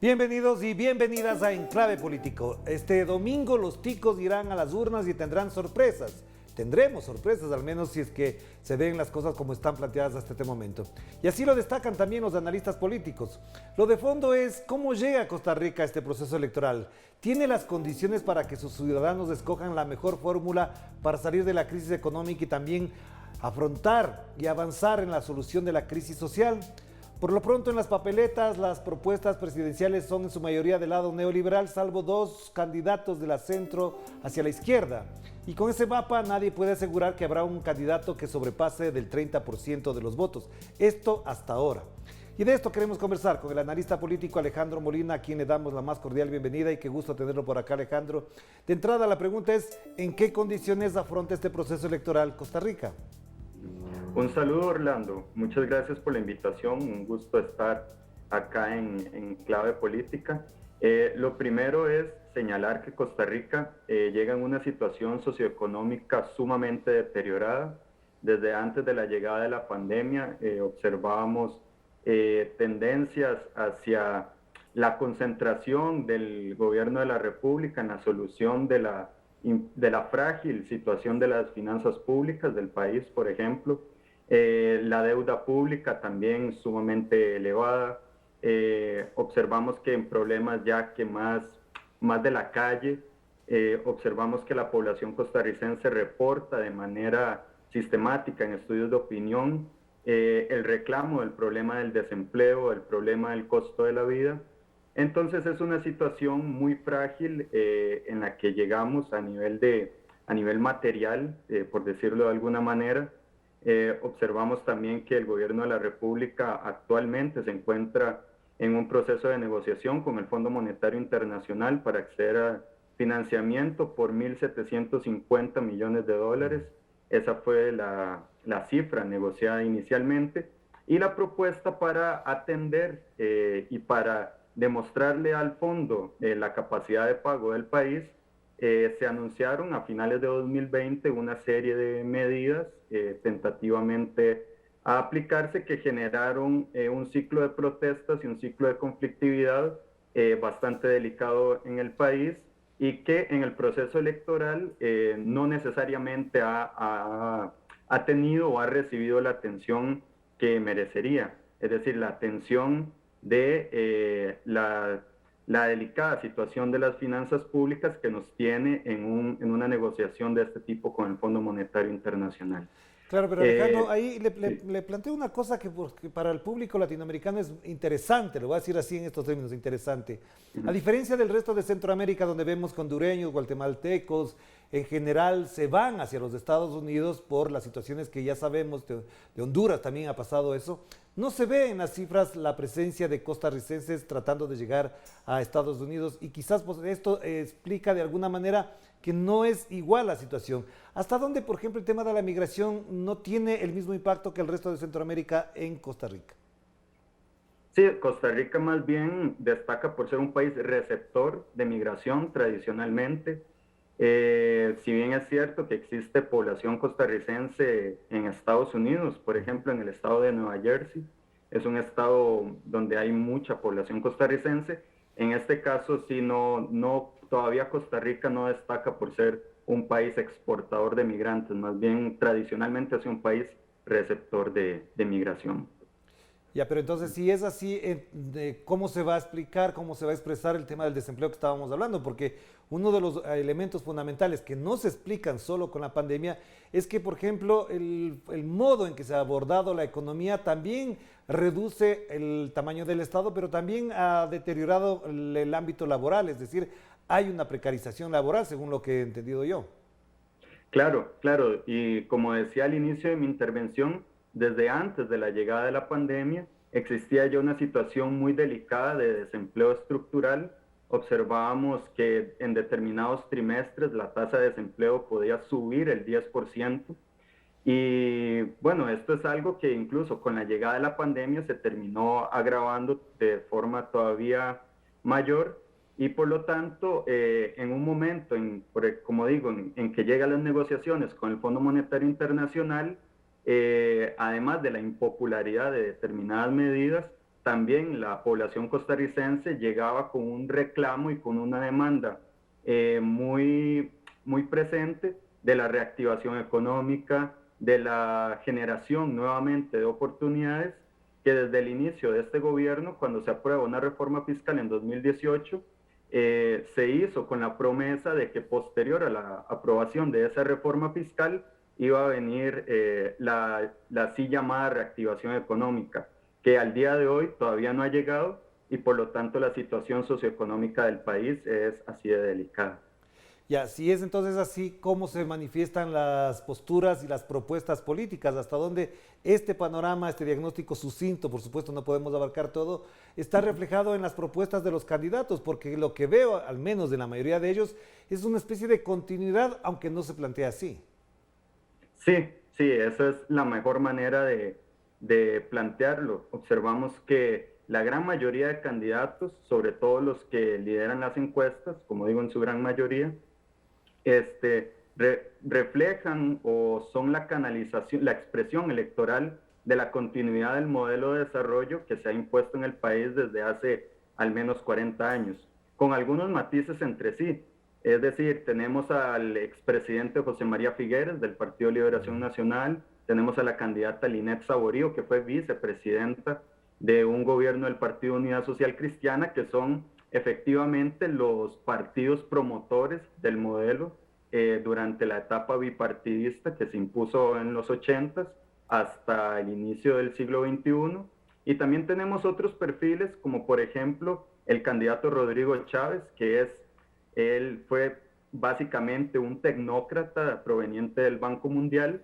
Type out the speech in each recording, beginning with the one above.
Bienvenidos y bienvenidas a Enclave Político. Este domingo los ticos irán a las urnas y tendrán sorpresas. Tendremos sorpresas, al menos si es que se ven las cosas como están planteadas hasta este momento. Y así lo destacan también los analistas políticos. Lo de fondo es cómo llega Costa Rica a este proceso electoral. ¿Tiene las condiciones para que sus ciudadanos escojan la mejor fórmula para salir de la crisis económica y también afrontar y avanzar en la solución de la crisis social? Por lo pronto, en las papeletas, las propuestas presidenciales son en su mayoría del lado neoliberal, salvo dos candidatos de la centro hacia la izquierda. Y con ese mapa nadie puede asegurar que habrá un candidato que sobrepase del 30% de los votos. Esto hasta ahora. Y de esto queremos conversar con el analista político Alejandro Molina, a quien le damos la más cordial bienvenida y qué gusto tenerlo por acá, Alejandro. De entrada, la pregunta es, ¿en qué condiciones afronta este proceso electoral Costa Rica? Un saludo, Orlando. Muchas gracias por la invitación. Un gusto estar acá en Clave Política. Lo primero es señalar que Costa Rica llega en una situación socioeconómica sumamente deteriorada. Desde antes de la llegada de la pandemia observábamos tendencias hacia la concentración del gobierno de la República en la solución de la frágil situación de las finanzas públicas del país, por ejemplo. La deuda pública también sumamente elevada. Observamos que en problemas ya que más de la calle, observamos que la población costarricense reporta de manera sistemática en estudios de opinión el reclamo del problema del desempleo, el problema del costo de la vida. Entonces es una situación muy frágil en la que llegamos a nivel material, por decirlo de alguna manera. Observamos también que el gobierno de la República actualmente se encuentra en un proceso de negociación con el Fondo Monetario Internacional para acceder a financiamiento por 1.750 millones de dólares. Esa fue la cifra negociada inicialmente. Y la propuesta para atender y para demostrarle al fondo la capacidad de pago del país, se anunciaron a finales de 2020 una serie de medidas tentativamente a aplicarse que generaron un ciclo de protestas y un ciclo de conflictividad bastante delicado en el país y que en el proceso electoral no necesariamente ha tenido o ha recibido la atención que merecería, es decir, la atención de la delicada situación de las finanzas públicas que nos tiene en una negociación de este tipo con el Fondo Monetario Internacional. Claro, pero Alejandro, ahí le planteo una cosa que para el público latinoamericano es interesante, lo voy a decir así en estos términos, interesante. A diferencia del resto de Centroamérica, donde vemos que hondureños, guatemaltecos, en general se van hacia los Estados Unidos por las situaciones que ya sabemos, de Honduras también ha pasado eso, no se ve en las cifras la presencia de costarricenses tratando de llegar a Estados Unidos y quizás pues, esto explica de alguna manera que no es igual la situación. ¿Hasta dónde, por ejemplo, el tema de la migración no tiene el mismo impacto que el resto de Centroamérica en Costa Rica? Sí, Costa Rica más bien destaca por ser un país receptor de migración tradicionalmente. Si bien es cierto que existe población costarricense en Estados Unidos, por ejemplo en el estado de Nueva Jersey, es un estado donde hay mucha población costarricense. En este caso sí todavía Costa Rica no destaca por ser un país exportador de migrantes, más bien tradicionalmente ha sido un país receptor de migración. Ya, pero entonces si es así, ¿cómo se va a explicar, cómo se va a expresar el tema del desempleo que estábamos hablando? Porque uno de los elementos fundamentales que no se explican solo con la pandemia es que, por ejemplo, el modo en que se ha abordado la economía también reduce el tamaño del Estado, pero también ha deteriorado el ámbito laboral, es decir, hay una precarización laboral, según lo que he entendido yo. Claro, claro, y como decía al inicio de mi intervención, desde antes de la llegada de la pandemia existía ya una situación muy delicada de desempleo estructural. Observábamos que en determinados trimestres la tasa de desempleo podía subir el 10%. Y bueno, esto es algo que incluso con la llegada de la pandemia se terminó agravando de forma todavía mayor y por lo tanto en un momento, como digo, en que llegan las negociaciones con el Fondo Monetario Internacional, además de la impopularidad de determinadas medidas, también la población costarricense llegaba con un reclamo y con una demanda muy presente de la reactivación económica, de la generación nuevamente de oportunidades, que desde el inicio de este gobierno, cuando se aprueba una reforma fiscal en 2018, se hizo con la promesa de que posterior a la aprobación de esa reforma fiscal iba a venir la así llamada reactivación económica, que al día de hoy todavía no ha llegado y por lo tanto la situación socioeconómica del país es así de delicada. Ya, si es entonces así, ¿cómo se manifiestan las posturas y las propuestas políticas? ¿Hasta dónde este panorama, este diagnóstico sucinto, por supuesto no podemos abarcar todo, está reflejado en las propuestas de los candidatos? Porque lo que veo, al menos de la mayoría de ellos, es una especie de continuidad, aunque no se plantea así. Sí, sí, esa es la mejor manera de plantearlo. Observamos que la gran mayoría de candidatos, sobre todo los que lideran las encuestas, como digo en su gran mayoría, reflejan o son la canalización, la expresión electoral de la continuidad del modelo de desarrollo que se ha impuesto en el país desde hace al menos 40 años, con algunos matices entre sí. Es decir, tenemos al expresidente José María Figueres del Partido Liberación Nacional, tenemos a la candidata Linet Saborío, que fue vicepresidenta de un gobierno del Partido Unidad Social Cristiana, que son efectivamente los partidos promotores del modelo durante la etapa bipartidista que se impuso en los 80 hasta el inicio del siglo XXI. Y también tenemos otros perfiles, como por ejemplo el candidato Rodrigo Chávez, él fue básicamente un tecnócrata proveniente del Banco Mundial.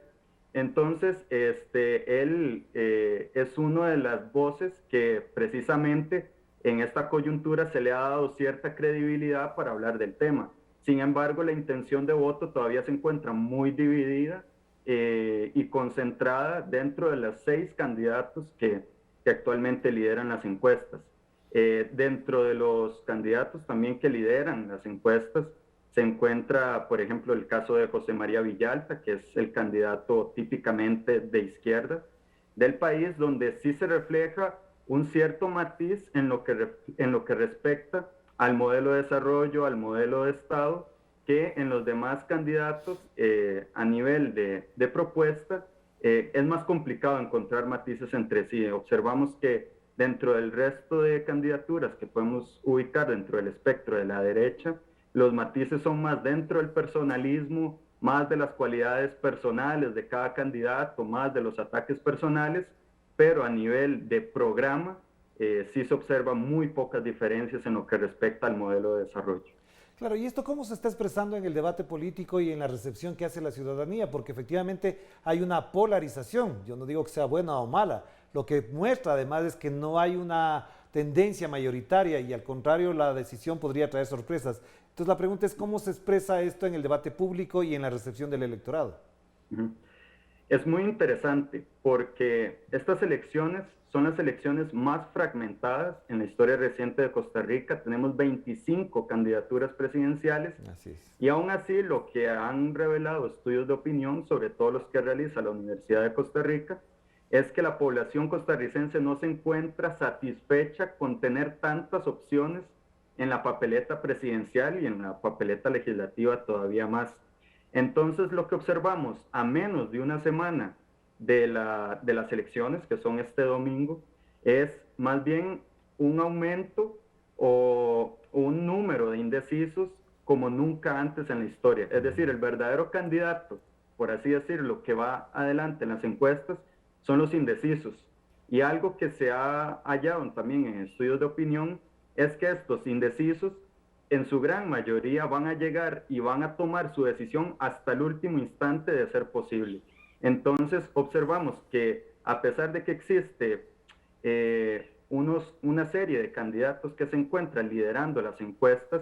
Entonces, él es una de las voces que precisamente en esta coyuntura se le ha dado cierta credibilidad para hablar del tema. Sin embargo, la intención de voto todavía se encuentra muy dividida y concentrada dentro de los 6 candidatos que actualmente lideran las encuestas. Dentro de los candidatos también que lideran las encuestas se encuentra, por ejemplo, el caso de José María Villalta, que es el candidato típicamente de izquierda del país, donde sí se refleja un cierto matiz en lo que respecta al modelo de desarrollo, al modelo de Estado, que en los demás candidatos a nivel de propuesta es más complicado encontrar matices entre sí. Observamos que dentro del resto de candidaturas que podemos ubicar dentro del espectro de la derecha, los matices son más dentro del personalismo, más de las cualidades personales de cada candidato, más de los ataques personales, pero a nivel de programa sí se observan muy pocas diferencias en lo que respecta al modelo de desarrollo. Claro, ¿y esto cómo se está expresando en el debate político y en la recepción que hace la ciudadanía? Porque efectivamente hay una polarización, yo no digo que sea buena o mala, lo que muestra además es que no hay una tendencia mayoritaria y al contrario la decisión podría traer sorpresas. Entonces la pregunta es cómo se expresa esto en el debate público y en la recepción del electorado. Uh-huh. Es muy interesante porque estas elecciones son las elecciones más fragmentadas en la historia reciente de Costa Rica. Tenemos 25 candidaturas presidenciales. Así es. Y aún así lo que han revelado estudios de opinión, sobre todo los que realiza la Universidad de Costa Rica, es que la población costarricense no se encuentra satisfecha con tener tantas opciones en la papeleta presidencial y en la papeleta legislativa todavía más. Entonces lo que observamos a menos de una semana de las elecciones, que son este domingo, es más bien un aumento o un número de indecisos como nunca antes en la historia. Es decir, el verdadero candidato, por así decirlo, que va adelante en las encuestas, son los indecisos. Y algo que se ha hallado también en estudios de opinión es que estos indecisos en su gran mayoría van a llegar y van a tomar su decisión hasta el último instante de ser posible. Entonces observamos que a pesar de que existe una serie de candidatos que se encuentran liderando las encuestas,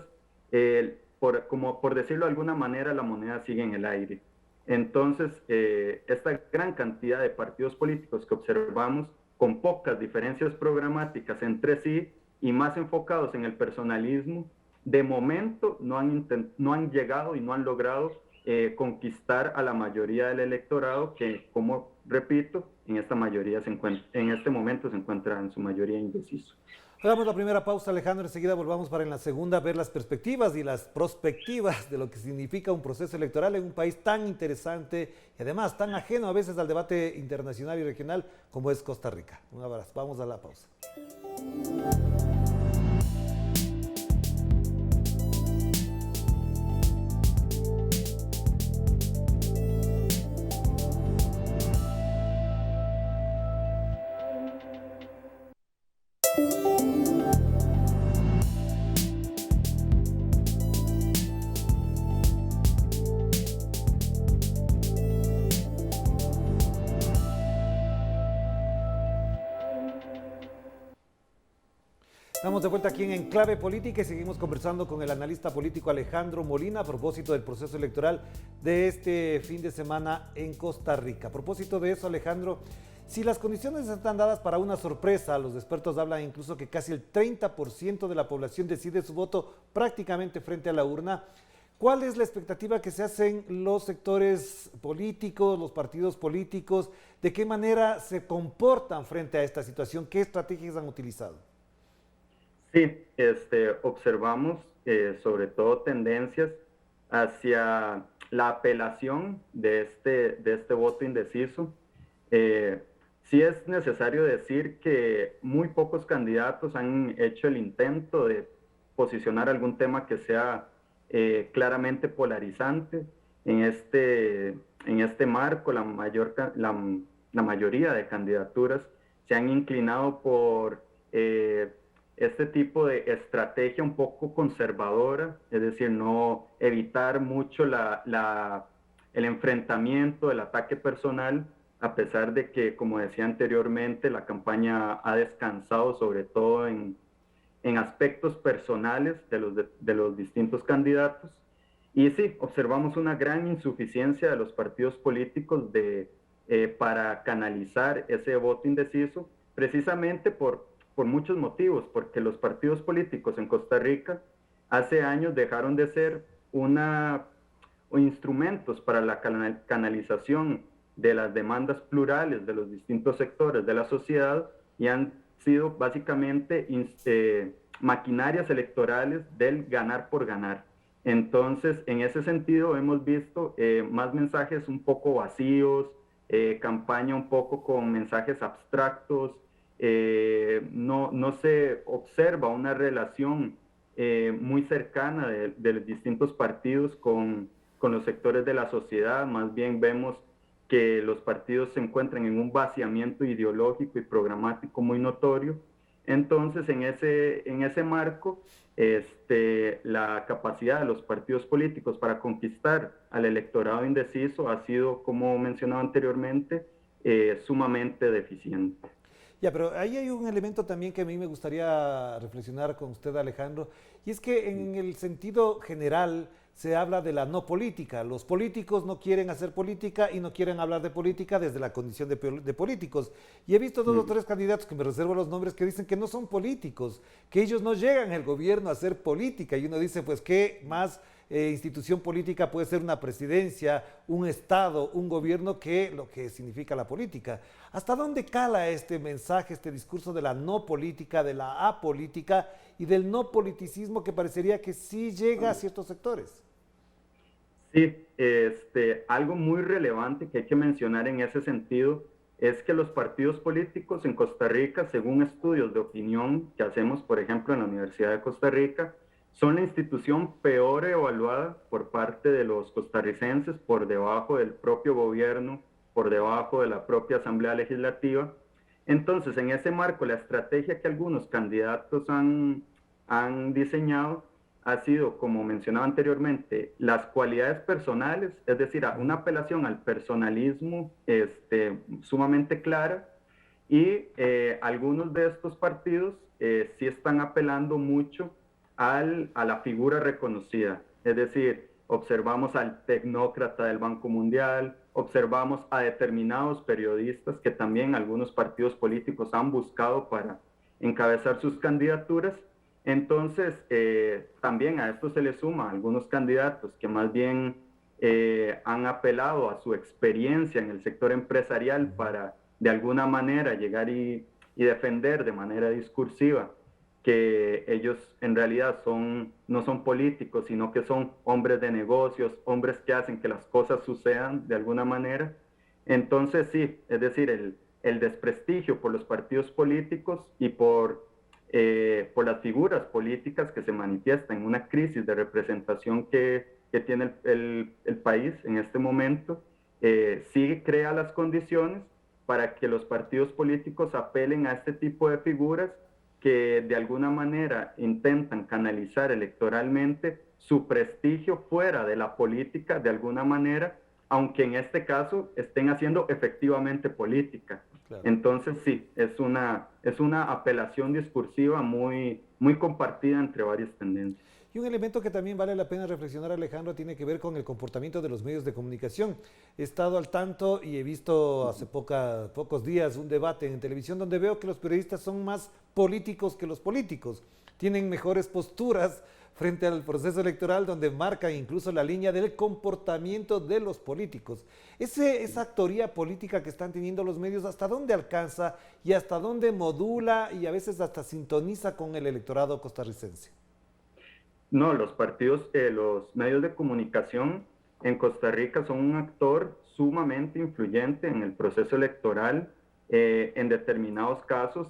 por decirlo de alguna manera, la moneda sigue en el aire. Entonces, esta gran cantidad de partidos políticos que observamos con pocas diferencias programáticas entre sí, y más enfocados en el personalismo, de momento no han llegado y no han logrado conquistar a la mayoría del electorado que, como repito, en este momento se encuentra en su mayoría indeciso. Hagamos la primera pausa, Alejandro, enseguida volvamos para en la segunda ver las perspectivas y las prospectivas de lo que significa un proceso electoral en un país tan interesante y además tan ajeno a veces al debate internacional y regional como es Costa Rica. Un abrazo, vamos a la pausa. Estamos de vuelta aquí en Enclave Política y seguimos conversando con el analista político Alejandro Molina a propósito del proceso electoral de este fin de semana en Costa Rica. A propósito de eso, Alejandro, si las condiciones están dadas para una sorpresa, los expertos hablan incluso que casi el 30% de la población decide su voto prácticamente frente a la urna. ¿Cuál es la expectativa que se hacen los sectores políticos, los partidos políticos? ¿De qué manera se comportan frente a esta situación? ¿Qué estrategias han utilizado? Sí, observamos sobre todo tendencias hacia la apelación de este voto indeciso. Sí es necesario decir que muy pocos candidatos han hecho el intento de posicionar algún tema que sea claramente polarizante. En este marco, la mayoría de candidaturas se han inclinado por este tipo de estrategia un poco conservadora, es decir, no evitar mucho el enfrentamiento, el ataque personal, a pesar de que, como decía anteriormente, la campaña ha descansado sobre todo en aspectos personales de los distintos candidatos. Y sí, observamos una gran insuficiencia de los partidos políticos para canalizar ese voto indeciso, precisamente por muchos motivos, porque los partidos políticos en Costa Rica hace años dejaron de ser instrumentos para la canalización de las demandas plurales de los distintos sectores de la sociedad y han sido básicamente maquinarias electorales del ganar por ganar. Entonces, en ese sentido, hemos visto más mensajes un poco vacíos, campaña un poco con mensajes abstractos, no se observa una relación muy cercana de los distintos partidos con los sectores de la sociedad. Más bien vemos que los partidos se encuentran en un vaciamiento ideológico y programático muy notorio. Entonces, en ese marco, la capacidad de los partidos políticos para conquistar al electorado indeciso ha sido, como mencionaba anteriormente, sumamente deficiente. Ya, pero ahí hay un elemento también que a mí me gustaría reflexionar con usted, Alejandro, y es que en el sentido general se habla de la no política. Los políticos no quieren hacer política y no quieren hablar de política desde la condición de políticos. Y he visto dos o tres candidatos, que me reservo los nombres, que dicen que no son políticos, que ellos no llegan al gobierno a hacer política. Y uno dice, pues, ¿qué más institución política puede ser una presidencia, un Estado, un gobierno que lo que significa la política? ¿Hasta dónde cala este mensaje, este discurso de la no política, de la apolítica y del no politicismo que parecería que sí llega a ciertos sectores? Sí, algo muy relevante que hay que mencionar en ese sentido es que los partidos políticos en Costa Rica, según estudios de opinión que hacemos, por ejemplo, en la Universidad de Costa Rica, son la institución peor evaluada por parte de los costarricenses, por debajo del propio gobierno, por debajo de la propia Asamblea Legislativa. Entonces, en ese marco, la estrategia que algunos candidatos han diseñado ha sido, como mencionaba anteriormente, las cualidades personales, es decir, una apelación al personalismo sumamente clara, y algunos de estos partidos sí están apelando mucho a la figura reconocida, es decir, observamos al tecnócrata del Banco Mundial, observamos a determinados periodistas que también algunos partidos políticos han buscado para encabezar sus candidaturas. Entonces, también a esto se le suma algunos candidatos que más bien han apelado a su experiencia en el sector empresarial para de alguna manera llegar y defender de manera discursiva que ellos en realidad no son políticos, sino que son hombres de negocios, hombres que hacen que las cosas sucedan de alguna manera. Entonces sí, es decir, el desprestigio por los partidos políticos y por las figuras políticas que se manifiestan en una crisis de representación que tiene el país en este momento, sí crea las condiciones para que los partidos políticos apelen a este tipo de figuras que de alguna manera intentan canalizar electoralmente su prestigio fuera de la política de alguna manera, aunque en este caso estén haciendo efectivamente política. Claro. Entonces sí, es una apelación discursiva muy compartida entre varias tendencias. Y un elemento que también vale la pena reflexionar, Alejandro, tiene que ver con el comportamiento de los medios de comunicación. He estado al tanto y he visto hace pocos días un debate en televisión donde veo que los periodistas son más políticos que los políticos. Tienen mejores posturas frente al proceso electoral donde marcan incluso la línea del comportamiento de los políticos. Esa actoría política que están teniendo los medios, ¿hasta dónde alcanza y hasta dónde modula y a veces hasta sintoniza con el electorado costarricense? No, los medios de comunicación en Costa Rica son un actor sumamente influyente en el proceso electoral. En determinados casos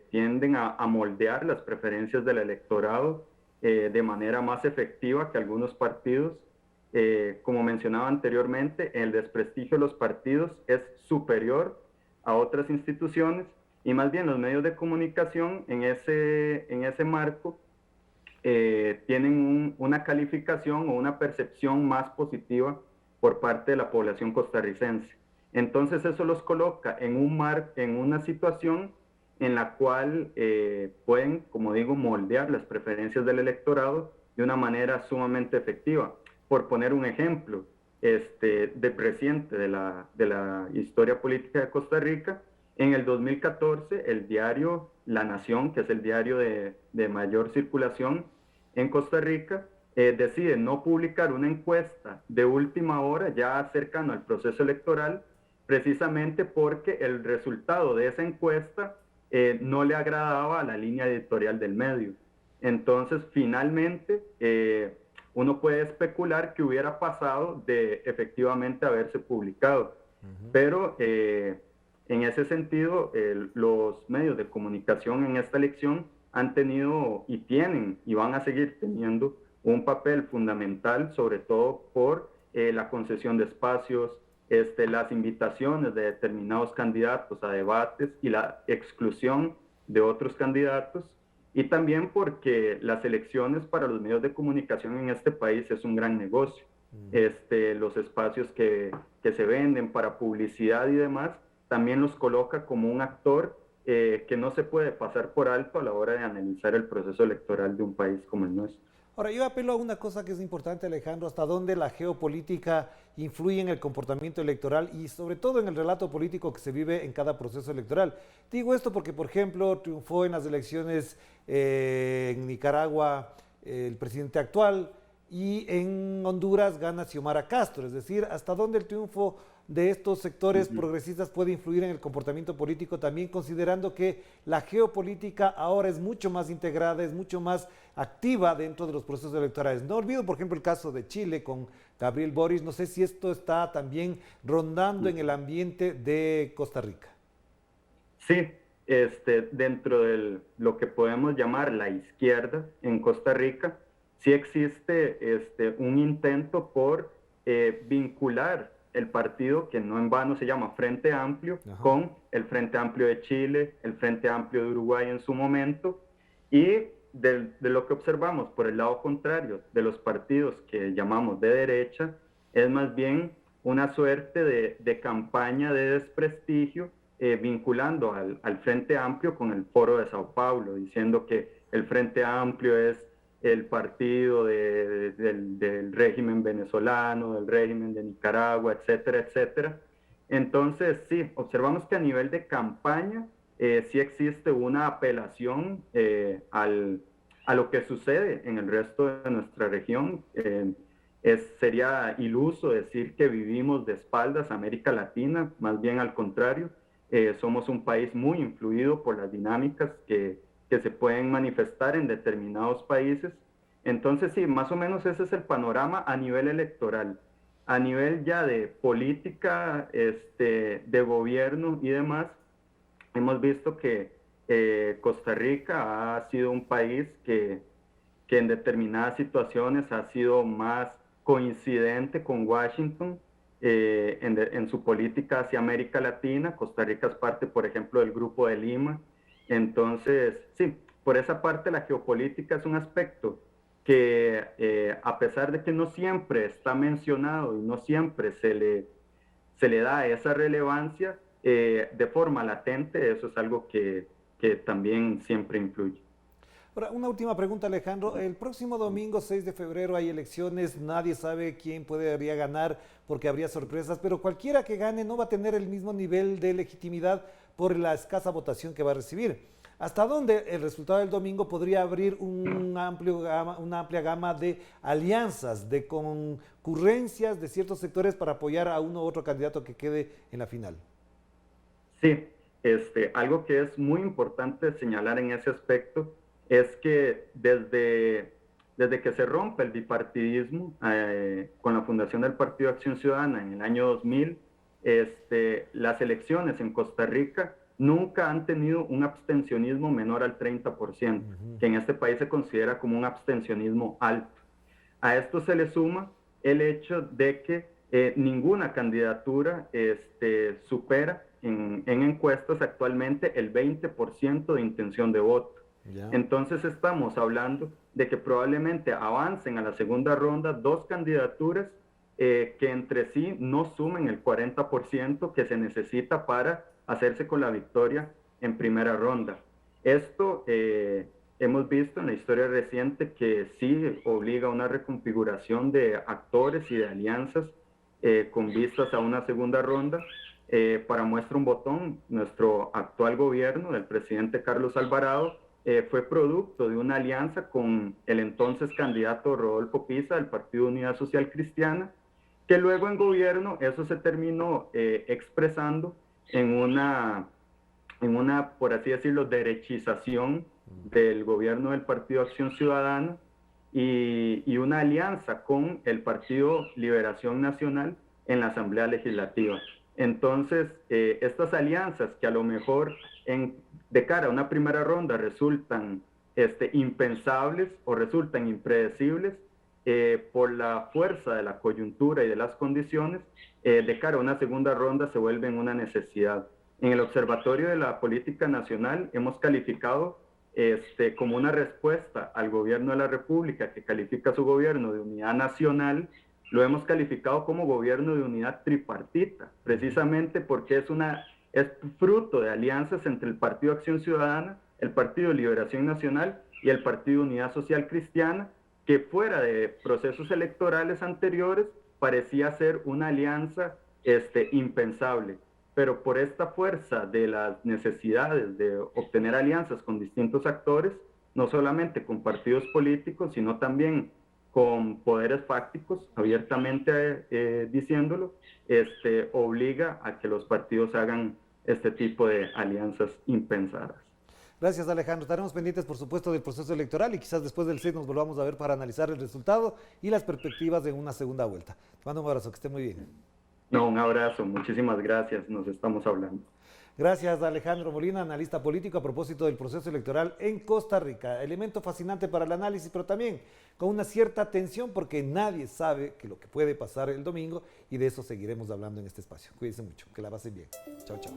tienden a moldear las preferencias del electorado de manera más efectiva que algunos partidos. Como mencionaba anteriormente, el desprestigio de los partidos es superior a otras instituciones y más bien los medios de comunicación en ese marco tienen una calificación o una percepción más positiva por parte de la población costarricense. Entonces eso los coloca en una situación en la cual pueden, como digo, moldear las preferencias del electorado de una manera sumamente efectiva. Por poner un ejemplo, de reciente de la historia política de Costa Rica, en el 2014 el diario La Nación, que es el diario de mayor circulación en Costa Rica, decide no publicar una encuesta de última hora, ya cercano al proceso electoral, precisamente porque el resultado de esa encuesta no le agradaba a la línea editorial del medio. Entonces, finalmente, uno puede especular que hubiera pasado de efectivamente haberse publicado. Pero en ese sentido, los medios de comunicación en esta elección han tenido y tienen y van a seguir teniendo un papel fundamental, sobre todo por la concesión de espacios, las invitaciones de determinados candidatos a debates y la exclusión de otros candidatos, y también porque las elecciones para los medios de comunicación en este país es un gran negocio. Los espacios que se venden para publicidad y demás, también los coloca como un actor que no se puede pasar por alto a la hora de analizar el proceso electoral de un país como el nuestro. Ahora, yo apelo a una cosa que es importante, Alejandro, hasta dónde la geopolítica influye en el comportamiento electoral y sobre todo en el relato político que se vive en cada proceso electoral. Digo esto porque, por ejemplo, triunfó en las elecciones en Nicaragua el presidente actual y en Honduras gana Xiomara Castro, es decir, hasta dónde el triunfo de estos sectores progresistas puede influir en el comportamiento político, también considerando que la geopolítica ahora es mucho más integrada, es mucho más activa dentro de los procesos electorales. No olvido, por ejemplo, el caso de Chile con Gabriel Boric. No sé si esto está también rondando en el ambiente de Costa Rica. Sí, dentro de lo que podemos llamar la izquierda en Costa Rica, sí existe un intento por vincular el partido, que no en vano se llama Frente Amplio, con el Frente Amplio de Chile, el Frente Amplio de Uruguay en su momento, y de lo que observamos por el lado contrario de los partidos que llamamos de derecha, es más bien una suerte de campaña de desprestigio vinculando al Frente Amplio con el Foro de Sao Paulo, diciendo que el Frente Amplio es el partido del régimen venezolano, del régimen de Nicaragua, etcétera, etcétera. Entonces, sí, observamos que a nivel de campaña sí existe una apelación a lo que sucede en el resto de nuestra región. Sería iluso decir que vivimos de espaldas a América Latina, más bien al contrario, somos un país muy influido por las dinámicas que se pueden manifestar en determinados países. Entonces, sí, más o menos ese es el panorama a nivel electoral. A nivel ya de política, de gobierno y demás, hemos visto que Costa Rica ha sido un país que en determinadas situaciones ha sido más coincidente con Washington en su política hacia América Latina. Costa Rica es parte, por ejemplo, del Grupo de Lima. Entonces, sí, por esa parte la geopolítica es un aspecto que a pesar de que no siempre está mencionado y no siempre se le da esa relevancia, de forma latente, eso es algo que también siempre influye. Ahora, una última pregunta, Alejandro. El próximo domingo 6 de febrero hay elecciones, nadie sabe quién podría ganar porque habría sorpresas, pero cualquiera que gane no va a tener el mismo nivel de legitimidad por la escasa votación que va a recibir. ¿Hasta dónde el resultado del domingo podría abrir una amplia gama de alianzas, de concurrencias de ciertos sectores para apoyar a uno u otro candidato que quede en la final? Sí, algo que es muy importante señalar en ese aspecto es que desde que se rompe el bipartidismo con la fundación del Partido Acción Ciudadana en el año 2000, las elecciones en Costa Rica nunca han tenido un abstencionismo menor al 30%, que en este país se considera como un abstencionismo alto. A esto se le suma el hecho de que ninguna candidatura supera en encuestas actualmente el 20% de intención de voto. Yeah. Entonces estamos hablando de que probablemente avancen a la segunda ronda dos candidaturas que entre sí no sumen el 40% que se necesita para hacerse con la victoria en primera ronda. Esto hemos visto en la historia reciente que sí obliga a una reconfiguración de actores y de alianzas con vistas a una segunda ronda. Para muestra un botón, nuestro actual gobierno del presidente Carlos Alvarado fue producto de una alianza con el entonces candidato Rodolfo Pisa del Partido Unidad Social Cristiana, que luego en gobierno eso se terminó expresando en una, por así decirlo, derechización del gobierno del Partido Acción Ciudadana y una alianza con el Partido Liberación Nacional en la Asamblea Legislativa. Entonces, estas alianzas que a lo mejor de cara a una primera ronda resultan impensables o resultan impredecibles, por la fuerza de la coyuntura y de las condiciones, de cara a una segunda ronda se vuelven una necesidad. En el Observatorio de la Política Nacional hemos calificado como una respuesta al gobierno de la República, que califica su gobierno de unidad nacional, lo hemos calificado como gobierno de unidad tripartita, precisamente porque es fruto de alianzas entre el Partido Acción Ciudadana, el Partido Liberación Nacional y el Partido Unidad Social Cristiana, que fuera de procesos electorales anteriores parecía ser una alianza impensable. Pero por esta fuerza de las necesidades de obtener alianzas con distintos actores, no solamente con partidos políticos, sino también con poderes fácticos, abiertamente diciéndolo, obliga a que los partidos hagan este tipo de alianzas impensadas. Gracias, Alejandro. Estaremos pendientes, por supuesto, del proceso electoral y quizás después del 6 nos volvamos a ver para analizar el resultado y las perspectivas de una segunda vuelta. Te mando un abrazo, que esté muy bien. No, un abrazo, muchísimas gracias, nos estamos hablando. Gracias, Alejandro Molina, analista político, a propósito del proceso electoral en Costa Rica. Elemento fascinante para el análisis, pero también con una cierta tensión porque nadie sabe lo que puede pasar el domingo y de eso seguiremos hablando en este espacio. Cuídense mucho, que la pasen bien. Chao, chao.